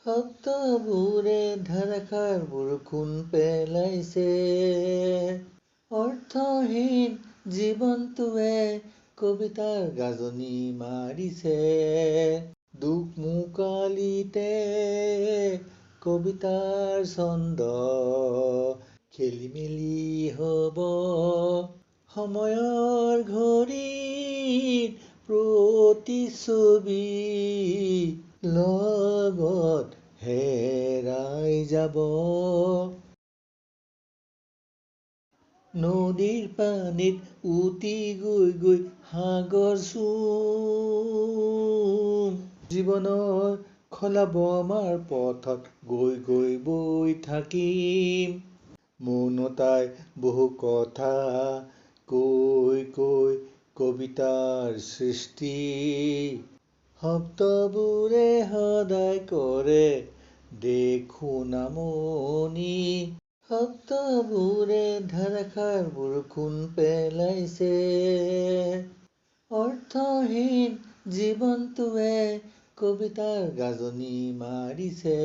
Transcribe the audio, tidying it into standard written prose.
শব্দবোৰে ধাৰাসাৰ বৰষুণ পেলাইছে, অৰ্থহীন জীৱনটোৱে কবিতাৰ গাজনি মাৰিছে। দুখ মুকালিতে কবিতাৰ ছন্দ খেলি মেলি হব, সময়ৰ ঘড়ীৰ প্ৰতিচ্ছবি লগত হেৰাই যাব। নদীৰ পানীত উটি গৈ গৈ সাগৰ চুম, জীৱনৰ খলাবমাৰ পথত গৈ গৈ বৈ থাকিম। মৌনতাই বহু কথা কৈ কৈ কবিতাৰ সৃষ্টি, শব্দবোৰে সদায় কৰে দেশ শুনামনি। শব্দবোৰে ধাৰাসাৰ বৰষুণ পেলাইছে, অৰ্থহীন জীৱনটোৱে কবিতাৰ গাজনি মাৰিছে।